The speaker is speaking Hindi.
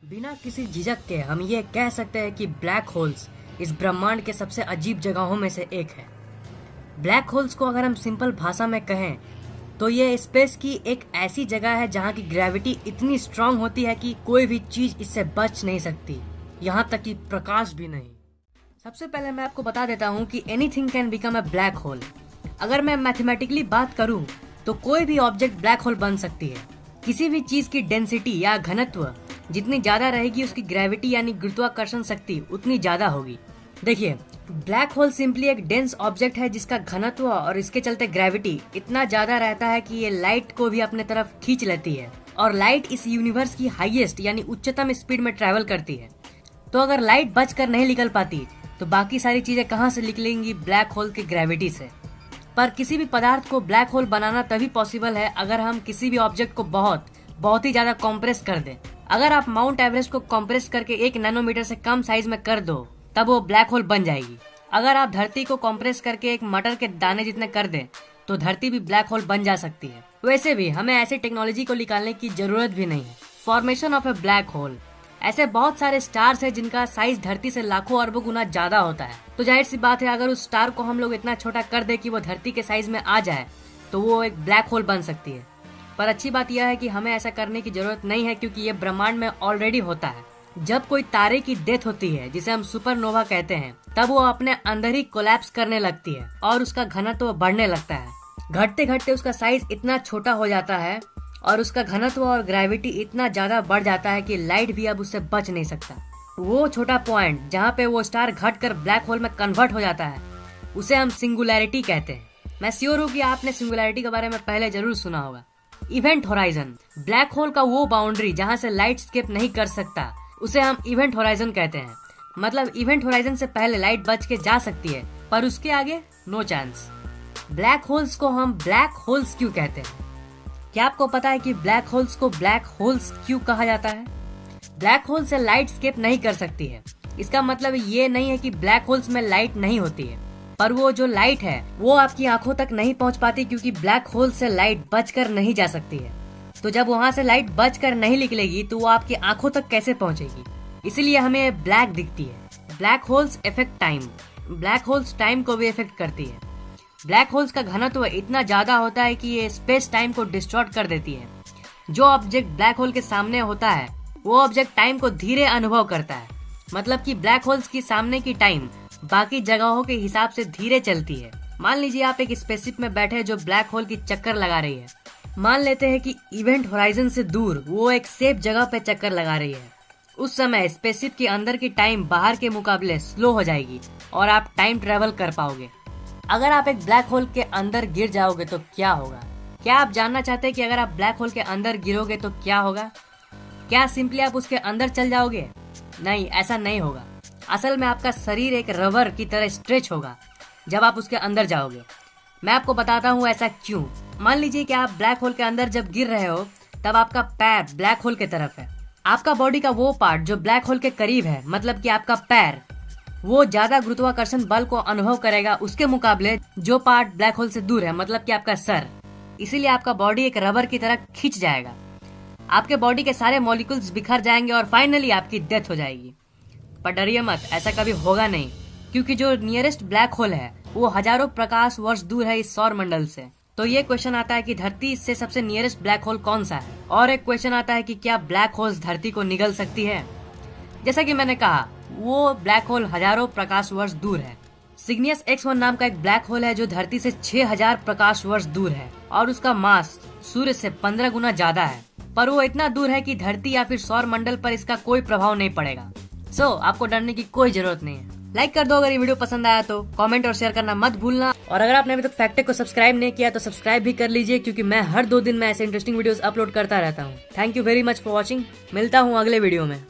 बिना किसी झिझक के हम ये कह सकते हैं कि ब्लैक होल्स इस ब्रह्मांड के सबसे अजीब जगहों में से एक है। ब्लैक होल्स को अगर हम सिंपल भाषा में कहें तो ये स्पेस की एक ऐसी जगह है जहाँ की ग्रेविटी इतनी स्ट्रांग होती है कि कोई भी चीज इससे बच नहीं सकती, यहाँ तक कि प्रकाश भी नहीं। सबसे पहले मैं आपको बता देता हूँ कि anything can become a black hole. अगर मैं मैथमेटिकली बात करूँ तो कोई भी ऑब्जेक्ट ब्लैक होल बन सकती है। किसी भी चीज की डेंसिटी या घनत्व जितनी ज्यादा रहेगी उसकी ग्रेविटी यानी गुरुत्वाकर्षण शक्ति उतनी ज्यादा होगी। देखिए, ब्लैक होल सिंपली एक डेंस ऑब्जेक्ट है जिसका घनत्व और इसके चलते ग्रेविटी इतना ज्यादा रहता है कि ये लाइट को भी अपने तरफ खींच लेती है और लाइट इस यूनिवर्स की हाईएस्ट यानी उच्चतम स्पीड में ट्रैवल करती है। तो अगर लाइट बचकर नहीं निकल पाती तो बाकी सारी चीजें कहाँ से निकलेंगी? ब्लैक होल की ग्रेविटी से। पर किसी भी पदार्थ को ब्लैक होल बनाना तभी पॉसिबल है अगर हम किसी भी ऑब्जेक्ट को बहुत ही ज्यादा कॉम्प्रेस कर दें। अगर आप माउंट एवरेस्ट को कॉम्प्रेस करके 1 नैनोमीटर से कम साइज में कर दो तब वो ब्लैक होल बन जाएगी। अगर आप धरती को कॉम्प्रेस करके एक मटर के दाने जितने कर दें तो धरती भी ब्लैक होल बन जा सकती है। वैसे भी हमें ऐसी टेक्नोलॉजी को निकालने की जरूरत भी नहीं है। Formation of A black hole, ऐसे बहुत सारे स्टार्स है जिनका साइज धरती से लाखों अरबों गुना ज्यादा होता है। तो जाहिर सी बात है अगर उस स्टार को हम लोग इतना छोटा कर दे कि वो धरती के साइज में आ जाए तो वो एक ब्लैक होल बन सकती है। पर अच्छी बात यह है कि हमें ऐसा करने की जरूरत नहीं है क्योंकि ये ब्रह्मांड में ऑलरेडी होता है। जब कोई तारे की डेथ होती है जिसे हम सुपरनोवा कहते हैं तब वो अपने अंदर ही कोलैप्स करने लगती है और उसका घनत्व बढ़ने लगता है। घटते घटते उसका साइज इतना छोटा हो जाता है और उसका घनत्व और ग्रेविटी इतना ज्यादा बढ़ जाता है कि लाइट भी अब उससे बच नहीं सकता। वो छोटा पॉइंट जहाँ पे वो स्टार घटकर ब्लैक होल में कन्वर्ट हो जाता है उसे हम सिंगुलैरिटी कहते हैं। मैं श्योर हूँ कि आपने सिंगुलैरिटी के बारे में पहले जरूर सुना होगा। इवेंट होराइजन, ब्लैक होल का वो बाउंड्री जहाँ से लाइट स्केप नहीं कर सकता उसे हम इवेंट होराइजन कहते हैं। मतलब इवेंट होराइजन से पहले लाइट बच के जा सकती है पर उसके आगे नो चांस। ब्लैक होल्स को हम ब्लैक होल्स क्यों कहते हैं? क्या आपको पता है कि ब्लैक होल्स को ब्लैक होल्स क्यों कहा जाता है? ब्लैक होल से लाइट स्केप नहीं कर सकती है। इसका मतलब ये नहीं है कि ब्लैक होल्स में लाइट नहीं होती है, पर वो जो लाइट है वो आपकी आंखों तक नहीं पहुंच पाती क्योंकि ब्लैक होल से लाइट बचकर नहीं जा सकती है। तो जब वहां से लाइट बचकर नहीं निकलेगी तो वो आपकी आंखों तक कैसे पहुंचेगी? इसीलिए हमें ब्लैक दिखती है। Black holes effect time, black holes time को भी इफेक्ट करती है। ब्लैक होल्स का घनत्व इतना ज्यादा होता है कि ये स्पेस टाइम को डिस्टॉर्ट कर देती है। जो ऑब्जेक्ट ब्लैक होल के सामने होता है वो ऑब्जेक्ट टाइम को धीरे अनुभव करता है। मतलब कि ब्लैक होल्स की सामने की टाइम बाकी जगहों के हिसाब से धीरे चलती है। मान लीजिए आप एक स्पेसशिप में बैठे जो ब्लैक होल की चक्कर लगा रही है। मान लेते हैं कि इवेंट होराइजन से दूर वो एक सेफ जगह पे चक्कर लगा रही है। उस समय स्पेसशिप के अंदर की टाइम बाहर के मुकाबले स्लो हो जाएगी और आप टाइम ट्रेवल कर पाओगे। अगर आप एक ब्लैक होल के अंदर गिर जाओगे तो क्या होगा? क्या आप जानना चाहते हैं कि अगर आप ब्लैक होल के अंदर गिरोगे तो क्या होगा? क्या सिंपली आप उसके अंदर चल जाओगे? नहीं, ऐसा नहीं होगा। असल में आपका शरीर एक रबर की तरह स्ट्रेच होगा जब आप उसके अंदर जाओगे। मैं आपको बताता हूँ ऐसा क्यों। मान लीजिए कि आप ब्लैक होल के अंदर जब गिर रहे हो तब आपका पैर ब्लैक होल के तरफ है। आपका बॉडी का वो पार्ट जो ब्लैक होल के करीब है, मतलब कि आपका पैर, वो ज्यादा गुरुत्वाकर्षण बल को अनुभव करेगा उसके मुकाबले जो पार्ट ब्लैक होल से दूर है, मतलब कि आपका सर। इसीलिए आपका बॉडी एक रबर की तरह खींच जाएगा। आपके बॉडी के सारे मॉलिक्यूल्स बिखर जाएंगे और फाइनली आपकी डेथ हो जाएगी। पर डरिए मत, ऐसा कभी होगा नहीं क्योंकि जो नियरेस्ट ब्लैक होल है वो हजारों प्रकाश वर्ष दूर है इस सौर मंडल से। तो ये क्वेश्चन आता है कि धरती से सबसे नियरेस्ट ब्लैक होल कौन सा है? और एक क्वेश्चन आता है कि क्या ब्लैक होल्स धरती को निगल सकती है? जैसा कि मैंने कहा, वो ब्लैक होल हजारों प्रकाश वर्ष दूर है। सिग्नियस X1 नाम का एक ब्लैक होल है जो धरती से 6000 प्रकाश वर्ष दूर है और उसका मास सूर्य से 15 गुना ज्यादा है। पर वो इतना दूर है कि धरती या फिर सौर मंडल पर इसका कोई प्रभाव नहीं पड़ेगा। सो आपको डरने की कोई जरूरत नहीं है। लाइक कर दो अगर ये वीडियो पसंद आया तो, कमेंट और शेयर करना मत भूलना। और अगर आपने अभी तक फैक्ट को सब्सक्राइब नहीं किया तो सब्सक्राइब भी कर लीजिए क्योंकि मैं हर 2 दिन में ऐसे इंटरेस्टिंग वीडियोस अपलोड करता रहता हूँ। Thank you very much for watching. मिलता हूँ अगले वीडियो में।